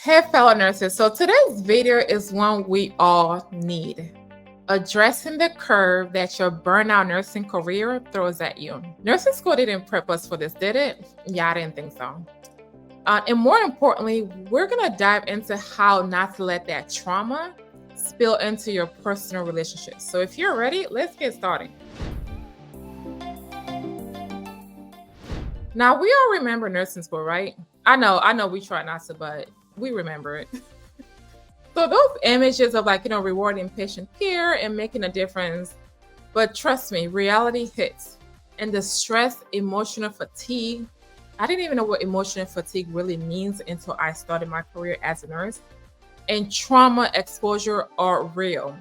Hey, fellow nurses. So today's video is one we all need. Addressing the curve that your burnout nursing career throws at you. Nursing school didn't prep us for this, did it? Yeah, I didn't think so. And more importantly, we're going to dive into how not to let that trauma spill into your personal relationships. So if you're ready, let's get started. Now, we all remember nursing school, right? I know we try not to, but we remember it. So those images of rewarding patient care and making a difference. But trust me, reality hits. And the stress, emotional fatigue. I didn't even know what emotional fatigue really means until I started my career as a nurse. And trauma exposure are real.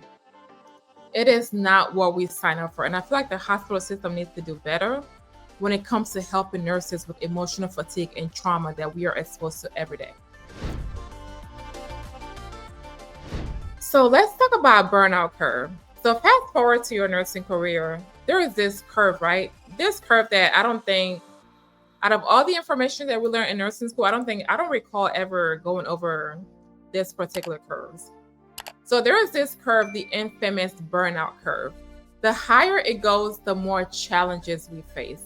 It is not what we sign up for. And I feel like the hospital system needs to do better when it comes to helping nurses with emotional fatigue and trauma that we are exposed to every day. So let's talk about burnout curve. So fast forward to your nursing career, there is this curve, right? This curve that I don't think, out of all the information that we learned in nursing school, I don't recall ever going over this particular curves. So there is this curve, the infamous burnout curve. The higher it goes, the more challenges we face.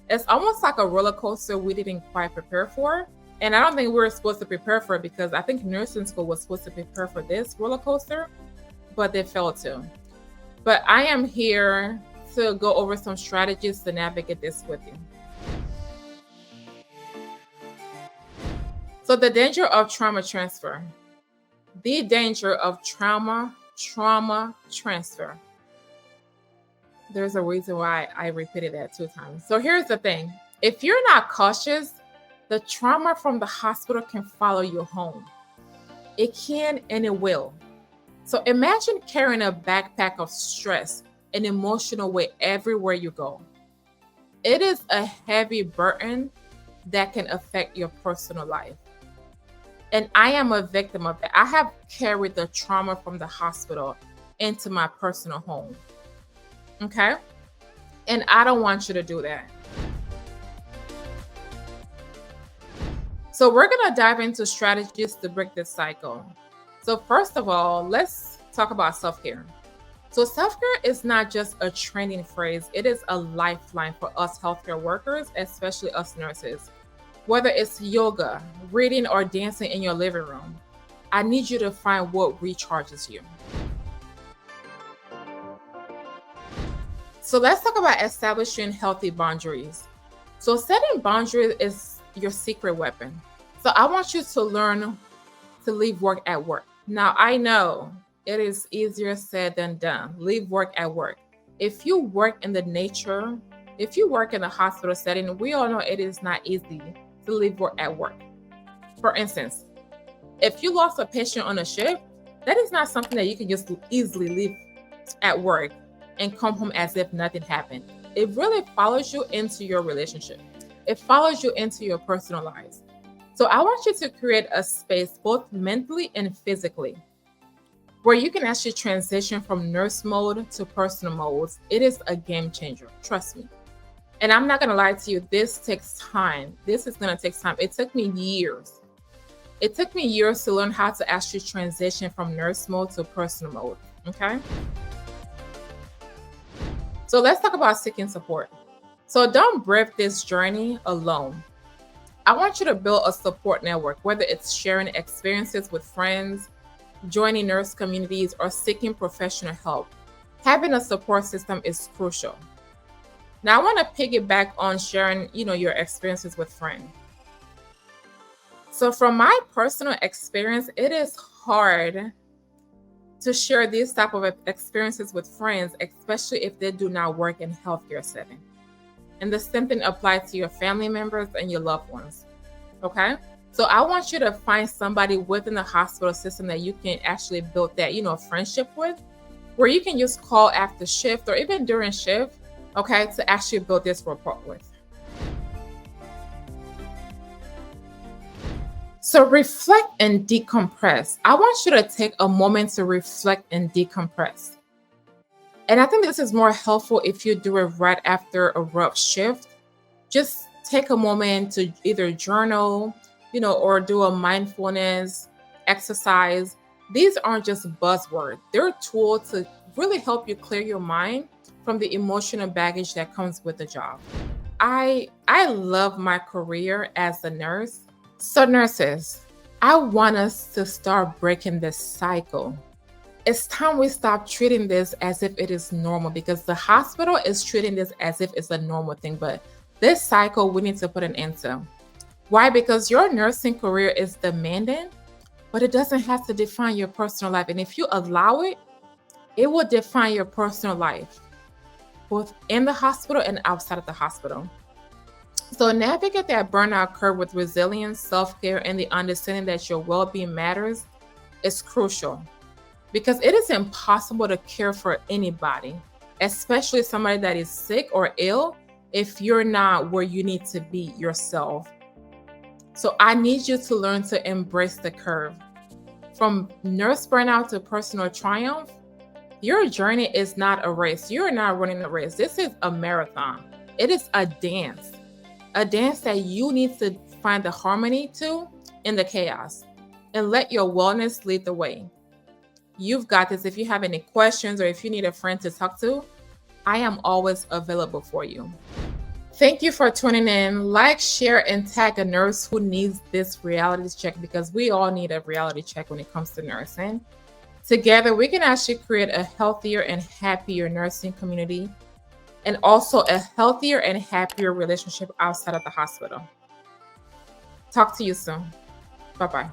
It's almost like a roller coaster we didn't quite prepare for. And I don't think we were supposed to prepare for it because I think nursing school was supposed to prepare for this roller coaster, but they failed to. But I am here to go over some strategies to navigate this with you. So the danger of trauma transfer. The danger of trauma transfer. There's a reason why I repeated that 2 times. So here's the thing. If you're not cautious, the trauma from the hospital can follow you home. It can and it will. So imagine carrying a backpack of stress and emotional weight everywhere you go. It is a heavy burden that can affect your personal life. And I am a victim of that. I have carried the trauma from the hospital into my personal home. Okay? And I don't want you to do that. So we're going to dive into strategies to break this cycle. So first of all, let's talk about self-care. So self-care is not just a training phrase. It is a lifeline for us healthcare workers, especially us nurses. Whether it's yoga, reading, or dancing in your living room, I need you to find what recharges you. So let's talk about establishing healthy boundaries. So setting boundaries is your secret weapon. So I want you to learn to leave work at work. Now, I know it is easier said than done. Leave work at work. If you work in the hospital setting, we all know it is not easy to leave work at work. For instance, if you lost a patient on a shift, that is not something that you can just easily leave at work and come home as if nothing happened. It really follows you into your relationship. It follows you into your personal lives. So I want you to create a space both mentally and physically where you can actually transition from nurse mode to personal modes. It is a game changer. Trust me. And I'm not going to lie to you. This takes time. This is going to take time. It took me years. It took me years to learn how to actually transition from nurse mode to personal mode. Okay. So let's talk about seeking support. So don't brave this journey alone. I want you to build a support network, whether it's sharing experiences with friends, joining nurse communities, or seeking professional help. Having a support system is crucial. Now, I want to piggyback on sharing, your experiences with friends. So from my personal experience, it is hard to share these type of experiences with friends, especially if they do not work in healthcare setting. And the same thing applies to your family members and your loved ones. Okay? So I want you to find somebody within the hospital system that you can actually build that, friendship with, where you can just call after shift or even during shift, okay, to actually build this rapport with. So reflect and decompress. I want you to take a moment to reflect and decompress. And I think this is more helpful if you do it right after a rough shift. Just take a moment to either journal, or do a mindfulness exercise. These aren't just buzzwords. They're a tool to really help you clear your mind from the emotional baggage that comes with the job. I love my career as a nurse. So nurses, I want us to start breaking this cycle. It's time we stop treating this as if it is normal, because the hospital is treating this as if it's a normal thing. But this cycle we need to put an end to. Why? Because your nursing career is demanding, but it doesn't have to define your personal life. And if you allow it, it will define your personal life, both in the hospital and outside of the hospital. So navigate that burnout curve with resilience, self-care, and the understanding that your well-being matters is crucial, because it is impossible to care for anybody, especially somebody that is sick or ill, if you're not where you need to be yourself. So I need you to learn to embrace the curve. From nurse burnout to personal triumph, your journey is not a race. You're not running a race. This is a marathon. It is a dance that you need to find the harmony to in the chaos, and let your wellness lead the way. You've got this. If you have any questions or if you need a friend to talk to, I am always available for you. Thank you for tuning in. Like, share, and tag a nurse who needs this reality check, because we all need a reality check when it comes to nursing. Together, we can actually create a healthier and happier nursing community, and also a healthier and happier relationship outside of the hospital. Talk to you soon. Bye-bye.